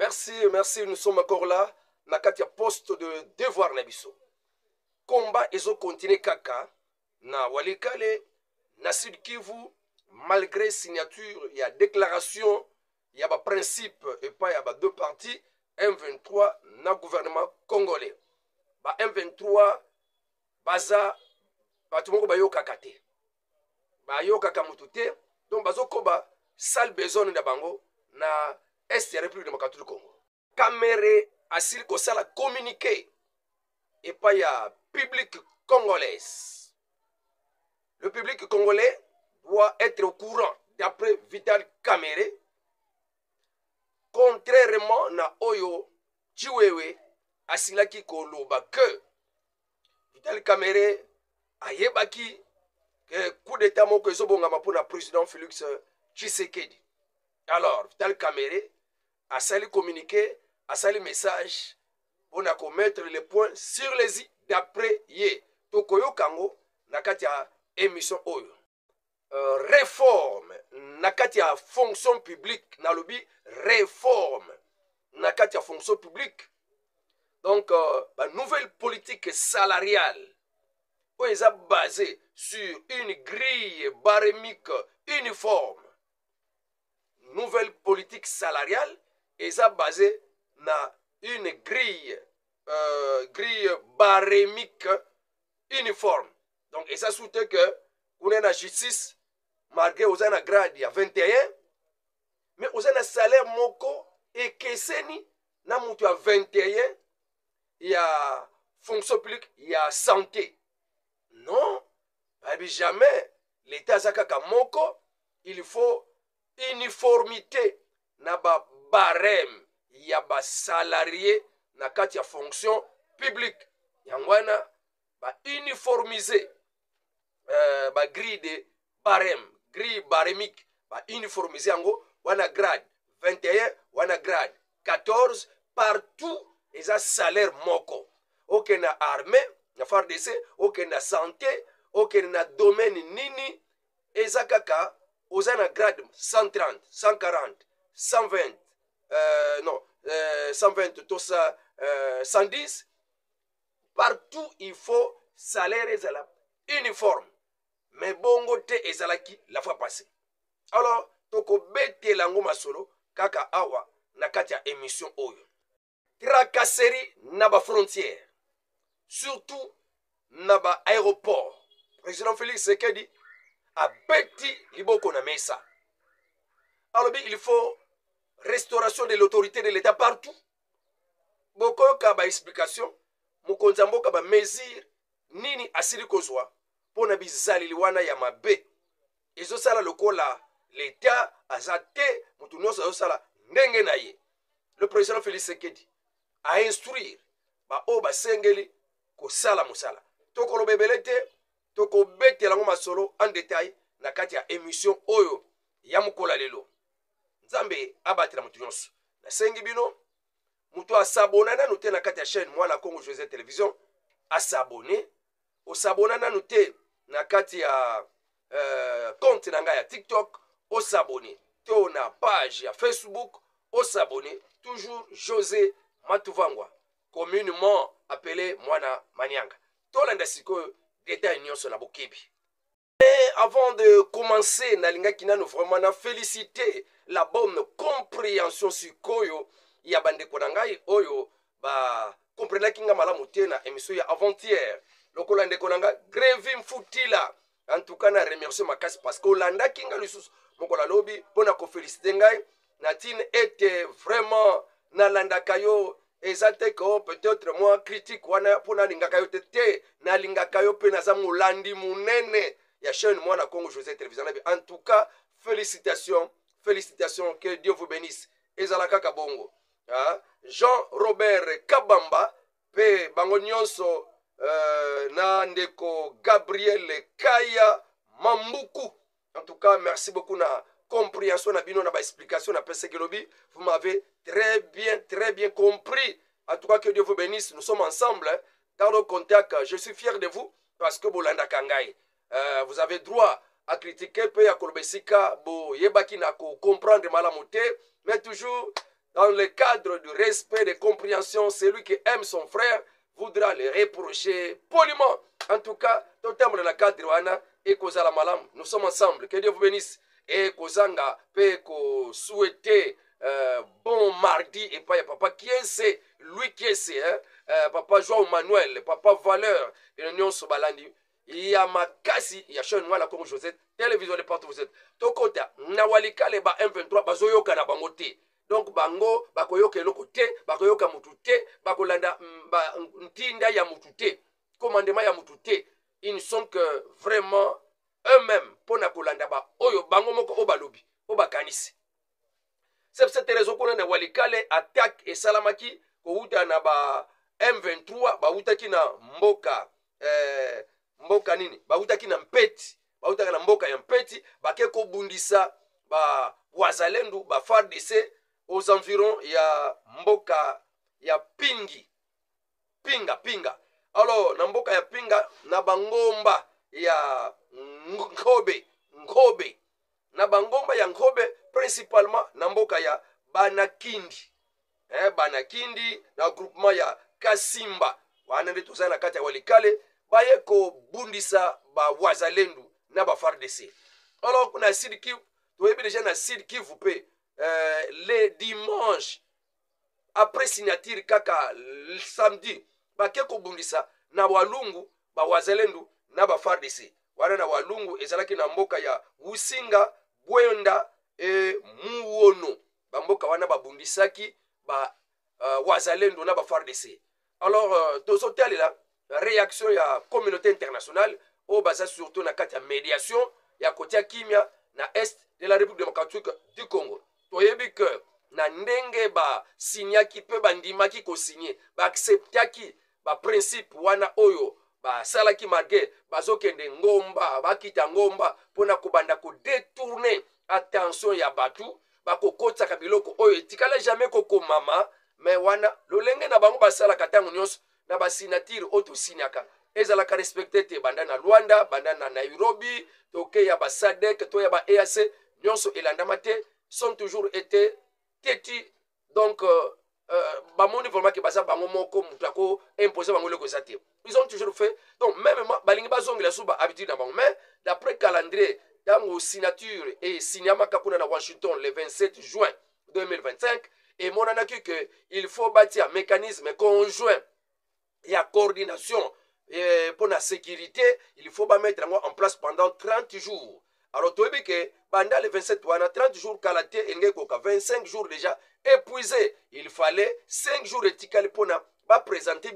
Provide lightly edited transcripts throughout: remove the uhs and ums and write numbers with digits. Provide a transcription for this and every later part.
Merci, nous sommes encore là. Nakati ya poste de devoir Nabiso. Combat ezo continue kaka na Walikale, na Sud Kivu, malgré signature, il y a déclaration, il y a principe et pas il y a deux partis, M23 na gouvernement congolais. Ba M23 baza batumoko bayoka kate. Bayoka kamutute, donc bazo koba sale besoin na bango na Est ya République démocratique du Congo. Caméré asile ko sala communiqué et pas il y a public congolais. Le public congolais doit être au courant d'après Vital Caméré. Contrairement na Oyo Chiwewe asilaki koloba que Vital Caméré ayebaki que coup d'état moko ezobongama pour le président Félix Tshisekedi. Alors Vital Caméré a sali communiqué, a sali message pour mettre les points sur les i d'après ye. Tokoyo Kango nakati ya émission Oyo. Réforme nakati ya fonction publique nalobi réforme nakati ya fonction publique. Donc la nouvelle politique salariale est basée sur une grille barémique uniforme. Nouvelle politique salariale est basée na une grille barémique uniforme. Donc, et ça soutient que on est la justice, malgré aux ana grade il y a 21, mais aux ana salaire moko et keseni na mutu à 21, il y a fonction publique, il y a santé. Non, jamais l'État zakaka moko, il faut uniformité na ba barème ya ba salarié na kati ya fonction publique yangwana ba uniformiser ba grille de barème, grille barémique ba uniformiser yango wana grade 21 wana grade 14 partout eza salaire moko. Ok na armée na FARDC, ok na santé, ok na domaine nini eza kaka oza grade 130, 140, 120, 120, tout ça, 110. Partout, il faut salaire ezala uniforme. Mais bongo te ezalaki la fois passée. Alors, toko bete lango masolo, kaka awa, nakati ya émission oyo. Tracasserie naba frontière. Surtout, naba aéroport. Président Félix Tshisekedi a bêti liboko na mesa. Alors il faut restauration de l'autorité de l'État partout. Boko kaba explication, mukonzambo kaba mesure nini asili kozwa pona bizali wana ya mabe. Ezo sala lokola l'État azate mutu nyonso azo sala ndenge na ye. Le président Félix Tshisekedi a instruire ba o ba sengeli ko sala musala. Toko lobebelete toko bete lango masolo en détail na kati ya émission oyo ya mukola lelo. Nzambe abatira mutu nyonso. Na sengi bino mutu asabona na note na kati ya chaîne Mwana Congo José Télévision asabone osabona na note na kati ya compte na nga ya TikTok osabone to na page ya Facebook osabone toujours José Matuvangwa communément appelé Mwana Manianga. Tolanda siko détail nyonso na bokebi. Et avant de commencer, nalinga kinano vraiment na féliciter la bonne compréhension sur koyo ya bande konangai oyo ba comprendre kinga malamu tena émission ya avant-hier. Lokola ndeko nanga Grevi Mfutila. En tout cas na remercier makasi parce que Olanda kinga lusus mokola lobi pona ko féliciter ngai na tin était vraiment na landa kayo ezate ko peut-être moi critique wana pona linga kayo tete na linga kayo pe na za mulandi munene ya chaîne Mwana Congo José Télévision. En tout cas, félicitations, que Dieu vous bénisse. Ezalaka kabongo. Jean-Robert Kabamba, pe bango nyonso na ndeko Gabriel Kaya Mambuku. En tout cas, merci beaucoup na compréhension na bino na ba explication na pesekelobi. Vous m'avez très bien compris. En tout cas, que Dieu vous bénisse. Nous sommes ensemble dans le contact. Je suis fier de vous parce que Bolanda Kangai. Vous avez droit à critiquer peu ya kolobesika bo yebaki na ko comprendre malamote mais toujours dans le cadre du respect, de compréhension, celui qui aime son frère voudra le reprocher poliment. En tout cas, totalement dans le cadre wana et kozala malam. Nous sommes ensemble. Que Dieu vous bénisse. Et kozanga pe ko souhaiter bon mardi et pas papa qui est c'est lui qui est c'est papa Joao Manuel, papa Valeur et l'union Sobalandi. Il y a makasi, il y a chien noir comme Josette, télévision de partout vous êtes. Tokota, nawalika le ba M23 bazoyoka na bangote. Donc bango bakoyoka eloko te, bakoyoka mutu te, bakolanda ntinda ya mutu te, commandement ya mutu te. Ils ne sont que vraiment eux-mêmes pour na kolanda ba oyo bango moko obalobi, obakanisi. C'est cette raison qu'on a walikale attaque et salamaki ko uta na ba M23 ba utaki na mboka nini ba utaki na mpeti ba utaki na mboka ya mpeti bake ko bundisa ba wazalendo ba FARDC aux environs ya mboka ya pinga alors na mboka ya pinga na bangomba ya Ngobe na bangomba ya Ngobe principalement na mboka ya Banakindi Banakindi na groupement ya Kasimba wana ndio tuzana kati ya walikale baye ko bundisa ba wazalendo na ba FARDC. Alors kuna Sud Kivu toyebi déjà na Sud Kivu pe les dimanches après signature kaka samedi bake ko bundisa na walungu ba wazalendo na ba FARDC wana na walungu ezalaki na mboka ya Usinga Bwenda e Muwono bamboka wana babundisaki ba wazalendo na ba FARDC. Alors tozotali la réaction ya communauté internationale au basa surtout na kati ya médiation ya kotia kimia na est de la République démocratique du Congo. Toyebi que na ndenge ba signaki pe bandimaki ko signer ba acceptaki ba principe wana oyo ba salaki marqué bazokende ngomba bakita ngomba pona kobanda ko détourner attention ya batu bakokotsa kabiloko oyo etikala jamais koko mama mais wana lolenge na bango basala katango nyonso na basignature auto signaka ezalaka respecté te banda na Luanda banda na Nairobi toke ya ba SADC to ya ba EAC nyonso elandama te sont toujours été teti donc bamoni vraiment que basa bango moko mutako imposer bango le kozate. Ils ont toujours fait donc même balingi bazongela suba habitude na bango mais d'après calendrier dans signature et signama kapuna na Washington le 27 juin 2025 et mon anaki que il faut bâtir un mécanisme conjoint et à coordination pour la sécurité, il faut pas mettre en place pendant 30 jours. Alors, tu sais que pendant les 27 30 jours, 25 jours déjà épuisé. Il fallait 5 jours de pour présenter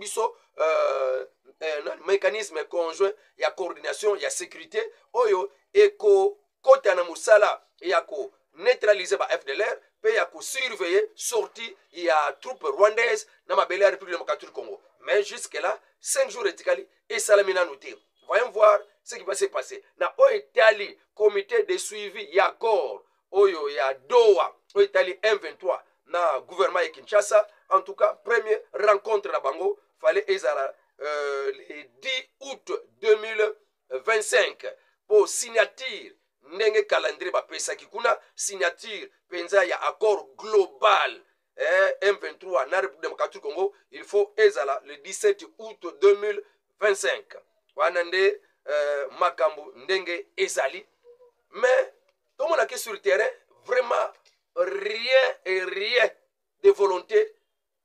un mécanisme conjoint, il y a coordination, il y a sécurité, oyo, et côté na musala, il y a neutraliser ba FDLR, puis il y a surveiller sortie, il y a troupes rwandaises dans ma belle République démocratique du Congo. Mais jusque-là, 5 jours éticali et salamina noté. Voyons voir ce qui va se passer. Na Oitali, comité de suivi, il y a accord, oyo, il y a Doha, Oitali M23, na gouvernement de Kinshasa. En tout cas, première rencontre à Bango, fallait ezara le 10 août 2025 pour signature ndenge calendrier ba pesa kikuna signature penza ya accord global M23 na République démocratique du Congo. Il faut ezala le 17 août 2025 wana nde makambo ndenge ezali mais tout le monde qui sur le terrain vraiment rien de volonté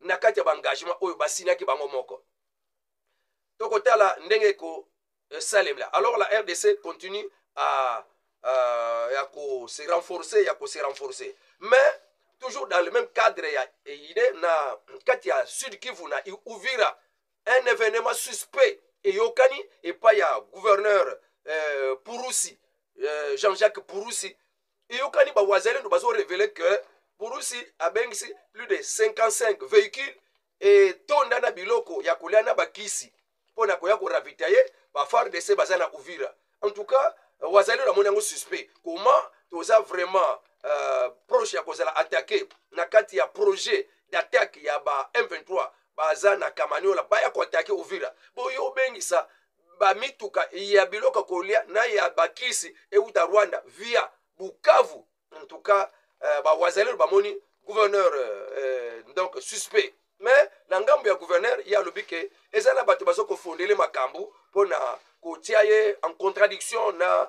na kati ya engagement oyo basinyaki bango moko tokotala ndenge ko salem là. Alors la RDC continue à se renforcer mais toujours dans le même cadre il est na kati ya Sud Kivu na Uvira un événement suspect et yokani et pas ya gouverneur Purusi Jean-Jacques Purusi et yokani ba wazalendo bazo révéler que Purusi a bengisi plus de 55 véhicules et tondana biloko ya kuliana bakisi pona koya ko ravitailler ba FARDC bazana Uvira. En tout cas wazalendo na monango suspect comment toza vraiment proche ya kozala attaquer na kati ya projet d'attaque ya ba M23 baza na Kamanyola baya ko attaquer Uvira boyo bengisa ba mituka ya biloka kolia na ya bakisi e uta Rwanda via Bukavu. En tout cas ba wazalendo ba moni gouverneur donc suspect. Mais na ngambo ya gouverneur ya lobi ke ezana bato bazo ko fondele makambu pona ko tiaye en contradiction na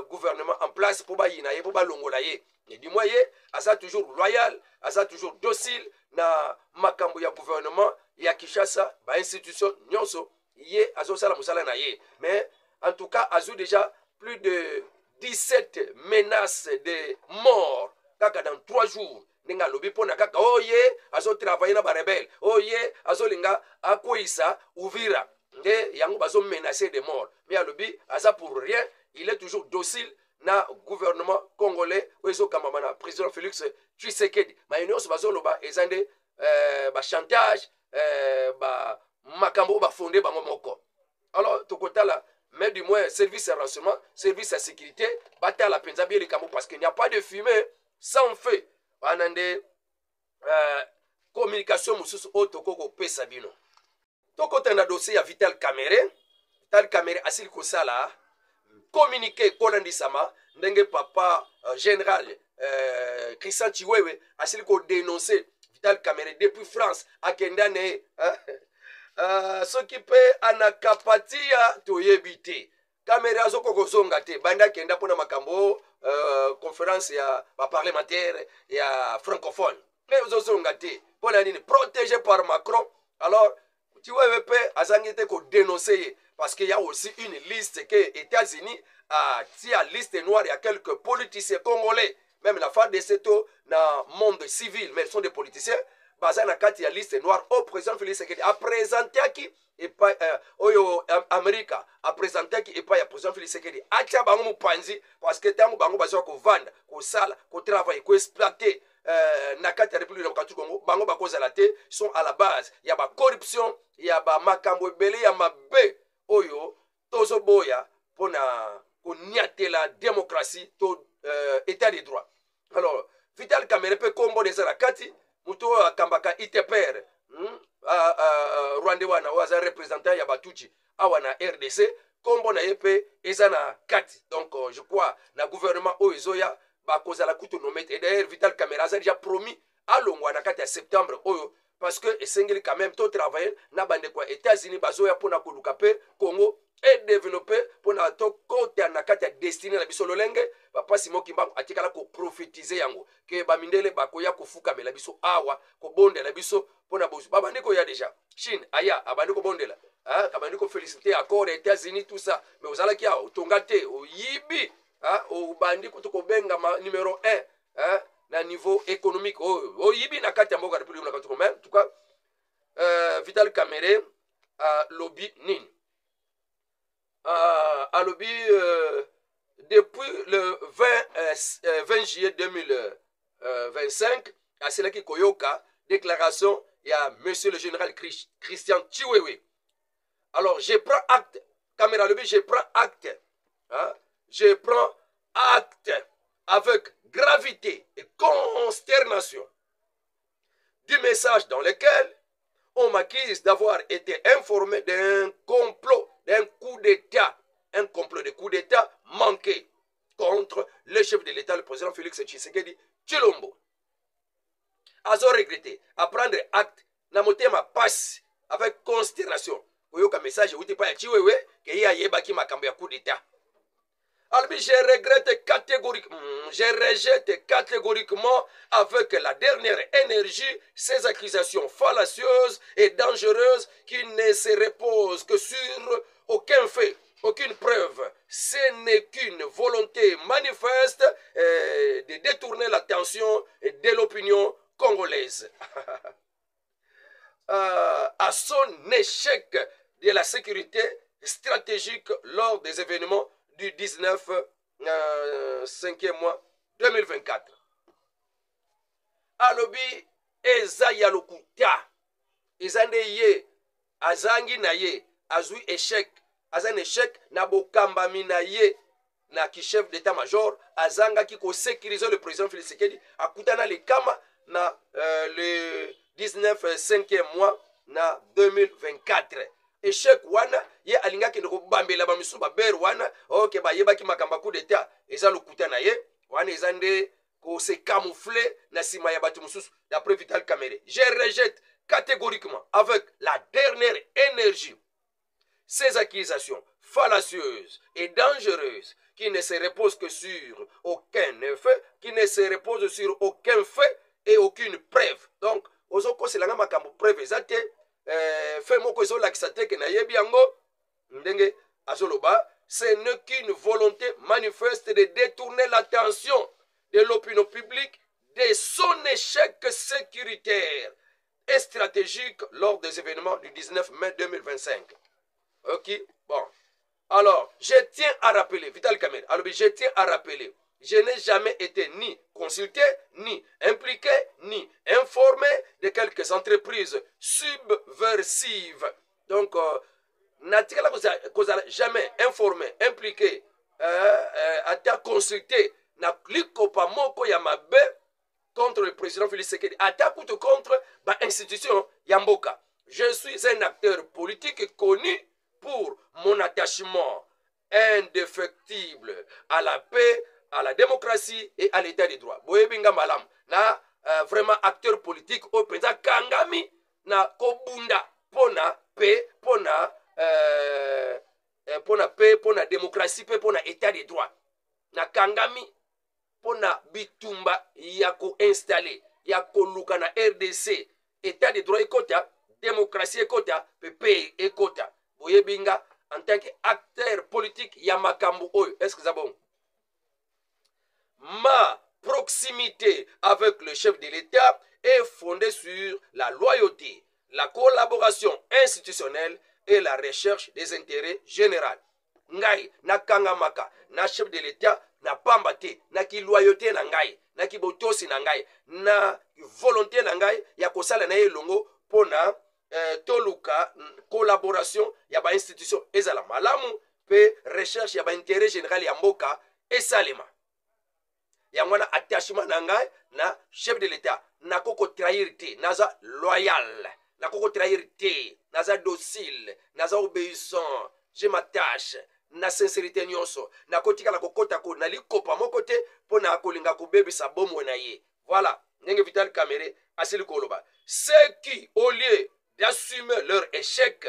gouvernement en place pour ba yina ye pour ba longola ye. Et du moins ye asa toujours loyal, asa toujours docile na makambu ya gouvernement ya Kinshasa ba institution nyonso ye azo sala musala na ye. Mais en tout cas azo déjà plus de 17 menaces de mort kaka dans 3 jours. Ninga lobi pona kaka oye azo travailler na ba rebelle oye azo linga akoisa Uvira nde yango bazo menacer de mort mais alobi aza pour rien il est toujours docile na gouvernement congolais oyezo kamamana président Félix Tshisekedi ma union bazo loba ezande ba chantage ba makambo ba fondé bango moko alors tokotala mais du moins service à renseignement service à sécurité bata la penza bien les kambo parce qu'il n'y a pas de fumée sans feu anande communication mususu otoko pesa bino tokota na dossier ya Vital Kamerhe asili kosala communiqué kolandisama ndenge papa général Christian Chiwewe asili ko dénoncer Vital Kamerhe depuis France akenda ne soki pe anakapatia toyebite Kamerhe azoko kozonga te banda kenda pona makambo conférence ya ba parlementaire ya francophone mais ozozonga te pona nini protégé par Macron alors tu vois azangite ko dénoncer parce qu'il y a aussi une liste que États-Unis a tia liste noire il y a quelques politiciens congolais même la fin de Seto dans monde civil mais ils sont des politiciens basés na kati ya liste noire au président Félix Tshisekedi a présenté qui et pas oyo America a présenté qui et pas ya président Félix Tshisekedi acha bango mupanzi parce que tango bango bazo ko vanda ko sala ko travailler ko exploiter na kati ya République démocratique du Congo bango bakozala te sont à la base ya ba corruption ya ba makambo ebele ya mabe oyo tozo boya pona ko niatela démocratie to état de droit alors Vital Kamerhe pe kombo de la kati muto akambaka ITPR Rwanda wana waza représentant ya Batuchi awana RDC kombo na yepe ezana kati donc je crois na gouvernement oizoya ba kozala kutu nomete et d'ailleurs Vital Kamerhe a déjà promis à longwa na kati ya septembre oyo parce que esengeli quand même to travailler na bande kwa États-Unis bazoya pona koluka pe Congo et développer pona to kota na kati ya destiné na biso lolenge papa Simon Kimbangu atikala ko prophétiser yango ke bamindele bakoya kofuka mela biso awa ko bondela biso pona bosu babandi ko ya déjà Chine aya abandi ko bondela kabandi ko féliciter accord États-Unis tout ça mais ozala ki a tongate o yibi o bandi ko to benga numéro 1 na niveau économique o yibi na kati ya mboka République na kati en tout cas Vital Kamerhe lobby nini à lobby depuis le 20 juillet 2025 à cela qui koyoka déclaration il y a monsieur le général Christian Chiwewe. Alors je prends acte caméra lobby je prends acte je prends acte avec gravité et consternation du message dans lequel on m'accuse d'avoir été informé d'un complot, d'un coup d'État, un complot de coup d'État manqué contre le chef de l'État, le président Félix Tshisekedi Tshilombo. Azo regretté à prendre acte, na motema passe avec consternation. Oyoka message outi pa ya Chiwewe ke ya yebaki makambo ya coup d'État. Alors, je regrette catégoriquement, je rejette catégoriquement avec la dernière énergie ces accusations fallacieuses et dangereuses qui ne se reposent que sur aucun fait, aucune preuve. Ce n'est qu'une volonté manifeste de détourner l'attention de l'opinion congolaise à son échec de la sécurité stratégique lors des événements du 19 5e mois 2024. Alobi eza ya lokuta ezande ye azangi na ye azui échec azan échec na bokamba mina ye na ki chef d'état-major azanga ki ko sécuriser le président Félix Tshisekedi akutana le kama na le 19 5e mois na 2024. Échec wana ye alinga ke ndoko bambela ba misu ba ber wana oke ba yeba ki makamba coup d'état eza lokuta na ye wana ezande se camoufler na sima ya batu mususu d'après Vital Kamerhe. Je rejette catégoriquement avec la dernière énergie ces accusations fallacieuses et dangereuses qui ne se reposent que sur aucun effet, qui ne se reposent sur aucun fait et aucune preuve. Donc, ozoko selanga makambo preuve ezate fait moko ezolakisa te ke nayebi yango ndenge azoloba, ce n'est qu'une volonté manifeste de détourner l'attention de l'opinion publique de son échec sécuritaire et stratégique lors des événements du 19 mai 2025. Ok, bon. Alors, je tiens à rappeler, Vital Kamerhe, alors je tiens à rappeler, je n'ai jamais été ni consulté, ni impliqué, ni informé de quelques entreprises subversives. Donc, natikala kozala jamais informé, impliqué, ata consulté, na likopa moko ya mabe contre le président Félix Tshisekedi, ata kutu contre ba institution ya mboka. Je suis un acteur politique connu pour mon attachement indéfectible à la paix, à la démocratie et à l'état de droit. Boyebinga malam na vraiment acteur politique au penza kangami na kobunda pona paix, pona paix, pona démocratie, pona état de droit. Na kangami pona bitumba ya ko installer, ya ko luka na RDC, état de droit ekota, démocratie ekota, paix ekota. Boyebinga en tant qu'acteur politique Yamakambu Oyo. Est-ce que c'est bon? Ma proximité avec le chef de l'État est fondée sur la loyauté, la collaboration institutionnelle et la recherche des intérêts généraux. Ngai na kangamaka na chef de l'État na pambate na ki loyauté na ngai na ki botosi na ngai na volonté na ngai ya kosala na elongo pona toluka collaboration ya ba institution ezala malamu pe recherche ya ba intérêt général ya mboka esalema ya mwana attachement na ngai na chef de l'État na koko trahir te naza loyal na koko trahir te naza docile naza obéissant je m'attache na sincérité nyonso na kotikala kokota ko na likopa moko te pona kolinga kobebisa bomwe na ye. Voilà ndenge Vital Kamerhe asili koloba ceux qui au lieu d'assumer leur échec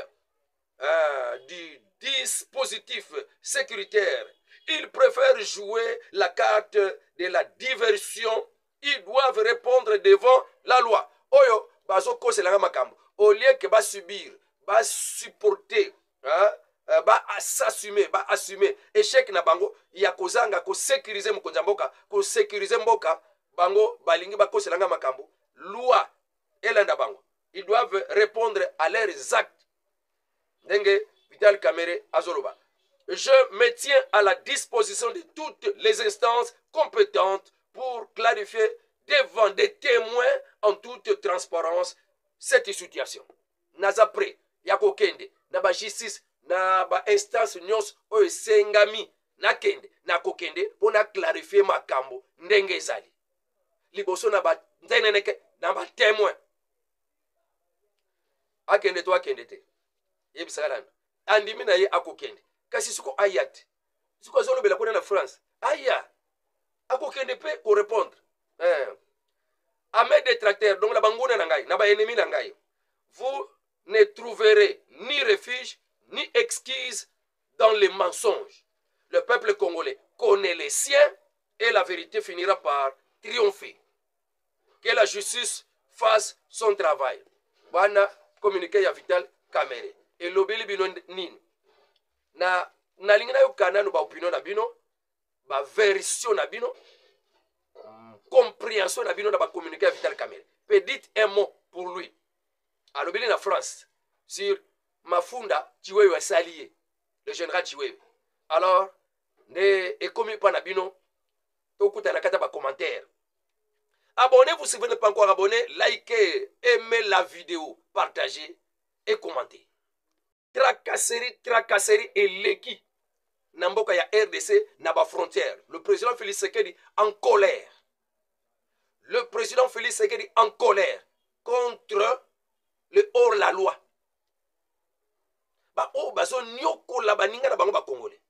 du dispositif sécuritaire, ils préfèrent jouer la carte de la diversion. Ils doivent répondre devant la loi. Oyo, bazo kose langa makambo. Au lieu que ba subir, ba supporter, ba s'assumer, ba assumer échec na bango, ya kozanga ko sécuriser mokonza mboka, ko sécuriser mboka, bango balingi ba kose langa makambo. Loi elanda bango. Ils doivent répondre à leurs actes. Dengue Vital Kamerhe azoloba. Je me tiens à la disposition de toutes les instances compétentes pour clarifier devant des témoins en toute transparence cette situation. Naza pre yako kende na ba justice na ba instance nyos o esengami na kende na kokende pona clarifier makambo ndenge ezali. Liboso na ba nzeneneke na ba témoins. Akende to akende te yebisaka andimi na ye akokende kasi suko ayat suko azolobela kuna na France aya akokende pe ko répondre à mes détracteurs donc la banguna na ngai na ba ennemi na ngai vous ne trouverez ni refuge ni excuse dans les mensonges. Le peuple congolais connaît les siens et la vérité finira par triompher. Que la justice fasse son travail. Bana communiqué ya Vital Kamerhe et lobeli bino nini na lingina yo kanano ba opinion na bino ba version na bino compréhension na bino na ba communiqué ya Vital Kamerhe. Peut dites un mot pour lui. A lobeli na France sur Mafunda Chiwewe asalié le général Chiwewe. Alors ne ekomi pa na bino to kuta na kata ba commentaire. Abonnez-vous si vous n'êtes pas encore abonné, likez, aimez la vidéo, partagez et commentez. Tracasserie et leki. Namboka ya RDC na ba frontière. Le président Félix Tshisekedi en colère. Le président Félix Tshisekedi en colère contre le hors-la-loi. Ba o bazo nyoko la baninga na bango ba congolais.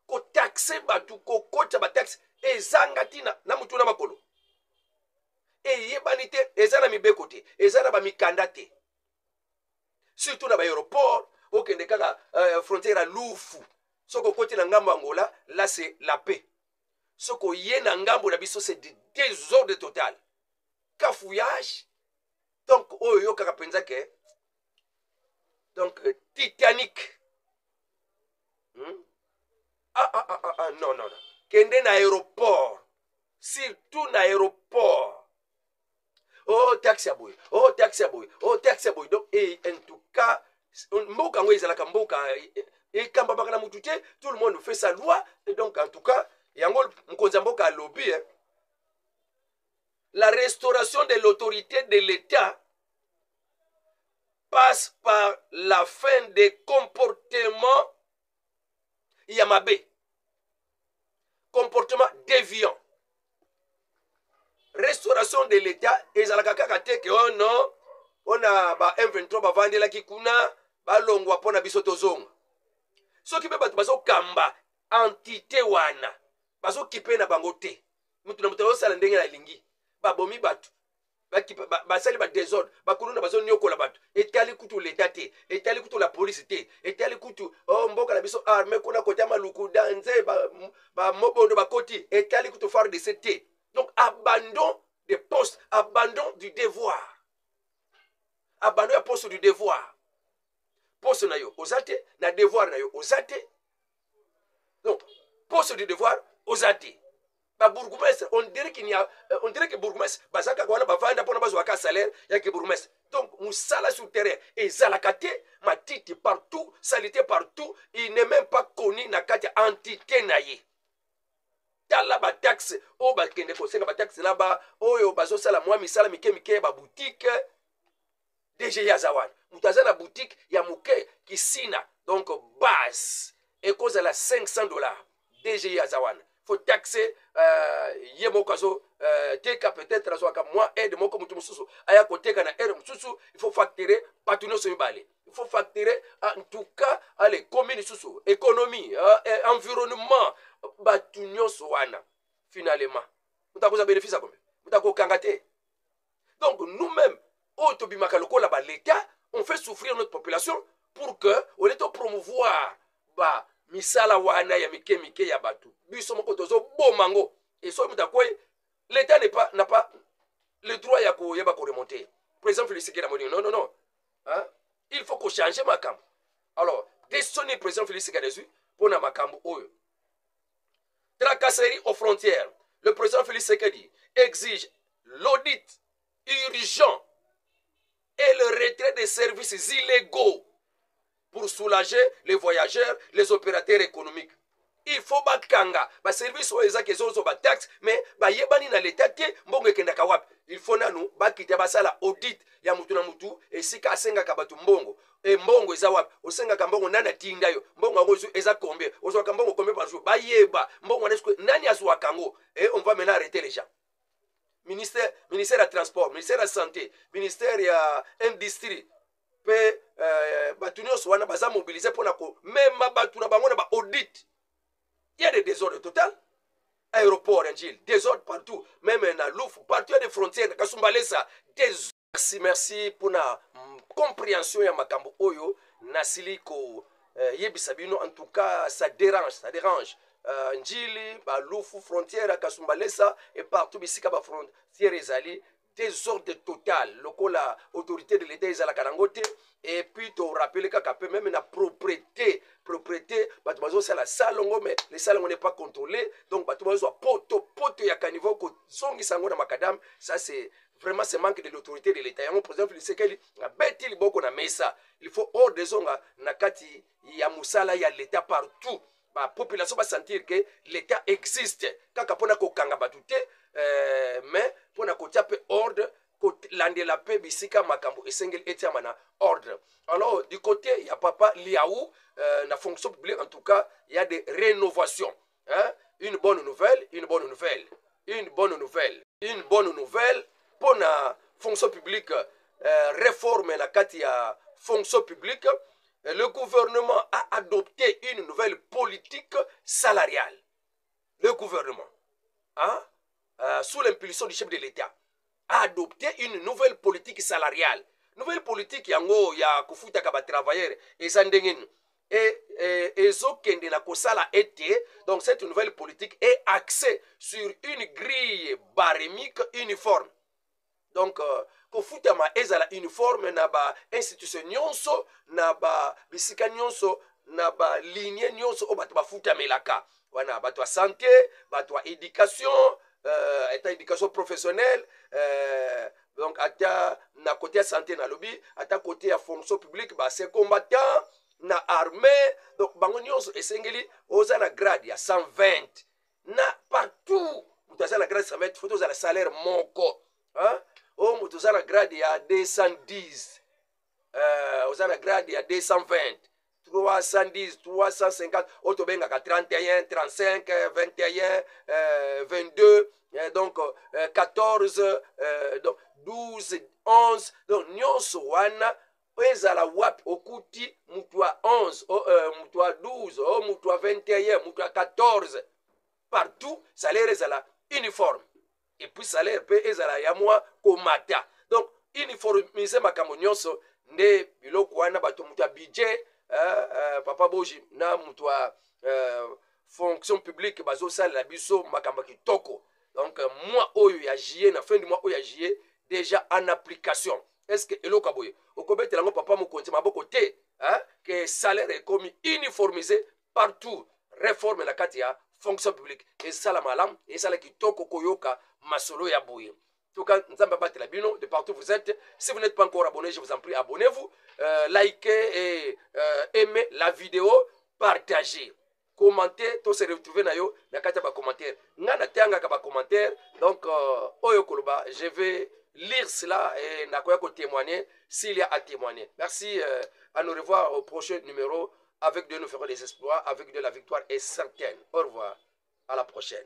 Ko taxe batu ko kota ba taxe ezanga tina na mutu na makolo eyebani te eza na mibeko te eza na bamikanda te surtout na baéroport okende kaka frontière ya lufu soki okoti na ngambo angola là c'est la paix soki oye na ngambo na biso c'est de désordre total cafouillage donc oyo oyokaka mpenza ke donc Titanic non kende na aéroport surtout na aéroport oh taxi ya boye oh taxi ya boye oh taxi ya boye donc en tout cas mboka yango ezalaka mboka ekambamaka na mutu te tout le monde fait sa loi et donc en tout cas yango mokonzi ya mboka alobi la restauration de l'autorité de l'État passe par la fin des comportements yamabe, comportement déviant. Restauration de l'État, ezalaka kaka te ke oh non, on a ba M23 ba vandela ki kuna, ba longwa pona biso tozonga. Soki pe batu baso kamba entité wana, baso kipe na bango te. Mutu na mutu osala ndenge na lingi, ba bomi batu. Basali ba désordre bakuluna bazo nyokola batu etali kutu l'État te etali kutu la police te etali kutu oh mboka na biso armée kuna kota maluku danze ba mobondo bakoti etali kutu FARDC te. Donc abandon des postes, abandon du devoir, abandon ya poste du devoir, poste na yo ozate na devoir na yo ozate. Donc poste du devoir ozate. Ba bourgmestre on dirait qu'il y a on dirait que bourgmestre bazaka kwana bavanda pona bazwa ka salaire ya que bourgmestre. Donc musala sur terrain et zalakate matiti partout salité partout, il n'est même pas connu na kati entité naye tala ba taxe o ba kende ko senga ba taxe là ba oyo bazo sala mwa misala mike ba boutique DG ya zawan mutazana boutique ya muke kisina donc base et cause la $500 DG ya zawan faut taxer ye mokazo teka peut-être azoaka moi aide moko mutu mususu aya koteka na aide mususu il faut facturer patuno so mibale il faut facturer en tout cas allez commune susu économie environnement batunyo so wana finalement mutakoza bénéfice combien mutako kangate. Donc nous-mêmes autobimaka lokola ba l'État on fait souffrir notre population pour que au lieu de promouvoir ba misala wana ya mike ya batu biso moko tozo bomango et so mutakoy l'État n'a pas le droit ya ko yeba ko remonter. Par exemple le Tshisekedi Amoni non hein? Il faut qu'on change makambo. Alors décision du président Félix Tshisekedi pour na makambo oyo tracasserie aux frontières. Le président Félix Tshisekedi exige l'audit urgent et le retrait des services illégaux pour soulager les voyageurs, les opérateurs économiques. Il faut bakanga, ba service o ezaki ezozo ba taxe, mais ba yebani na l'État te mbongo ekendaka wapi. Il faut nanu bakite basala audit ya mutu na mutu esika asengaka batu mbongo. E mbongo eza wapi? Osengaka mbongo nana tinda yo. Mbongo yango eza combien? Ozwaka mbongo combien par jour? Ba yeba mbongo nani azwaka ngo? Et on va maintenant arrêter les gens. Ministère ya transport, ministère ya santé, ministère ya industrie pe batu nyonso wana baza mobiliser pona ko même batu na bango na ba audit. Il y a des désordres total. Aéroport, désordre partout. Même dans l'ouf, partout il y a des frontières. Merci pour la compréhension ya makambo oyo. Nasili ko yebisabino. En tout cas, ça dérange. Njili, l'ouf, frontière à Kasumbalesa et partout bisika ba frontière ezali. Désordre total. Lokola autorité de l'État ezala karangote. Et puis tu rappelles que même la propriété, c'est la salongo, mais les salongo n'est pas contrôlé. Donc poto ya caniveau ko songi sango na makadam, ça c'est vraiment ce manque de l'autorité de l'État. Par exemple, c'est qu'il a bêti li boko na mesa. Il faut hors des zonga na kati ya musala ya l'État partout. La population va sentir que l'État existe. Kaka pona ko kanga batute, mais pona ko tape ordre. La paix bisika makambo esengel etiamana ordre. Alors du côté il y a papa Liaou la fonction publique en tout cas il y a des rénovations hein? Une bonne nouvelle pour la fonction publique réforme la katia fonction publique. Le gouvernement a adopté une nouvelle politique salariale. Le gouvernement hein, sous l'impulsion du chef de l'État, a adopté une nouvelle politique salariale. Nouvelle politique yango ya kufutaka ba travailleurs eza ndenge nini ezokende na kosala ete. Donc cette nouvelle politique est axée sur une grille barémique uniforme. Donc kofutama ezala uniforme na ba institution nyonso, na ba bisika nyonso, na ba ligne nyonso o bato bafutamelaka wana bato ya santé, bato ya éducation, état éducation professionnelle, donc ata na côté ya santé na lobi, ata côté ya fonction publique, ba c'est combattant na armée. Donc bango nyonso esengeli oza na grade ya 120 na partout mutu aza na grade 120 faut oza na salaire moko, hein? O mutu oza na grade ya 210, oza na grade ya 220, 310, 350, auto bengaka 31, 35, 21, 22, donc 14, donc 12, 11. Donc nyonso wana ezala wapi okuti mutu wa 11, mutu wa 12, mutu wa 21, mutu wa 14. Partout salaire ezala uniforme. Et puis salaire pe ezala ya mwa komata. Donc uniformiser makambo nyonso nde biloko wana bato mutu ya budget, papa boji na mutu wa fonction publique bazosalela biso makambo kitoko. Donc mois oyo ya juillet, na fin du mois oyo ya juillet, déjà en application. Est-ce que eloko boye okobetela ngo papa mokonzi maboko te, hein, que salaire est comme uniformisé partout. Réforme la kati ya fonction publique et sala malam et sala kitoko koyoka masolo ya boye. En tout cas, nzamba batela bino de partout vous êtes. Si vous n'êtes pas encore abonné, je vous en prie, abonnez-vous, likez et aimez la vidéo, partagez, commentez, tout se retrouver na yo na kati ba commentaire. Ngana tanga ka ba commentaire. Donc oyo koloba, je vais lire cela et nakoya ko témoigner s'il y a à témoigner. Merci, à nous revoir au prochain numéro. Avec Dieu nous ferons des exploits, avec Dieu la victoire est certaine. Au revoir, à la prochaine.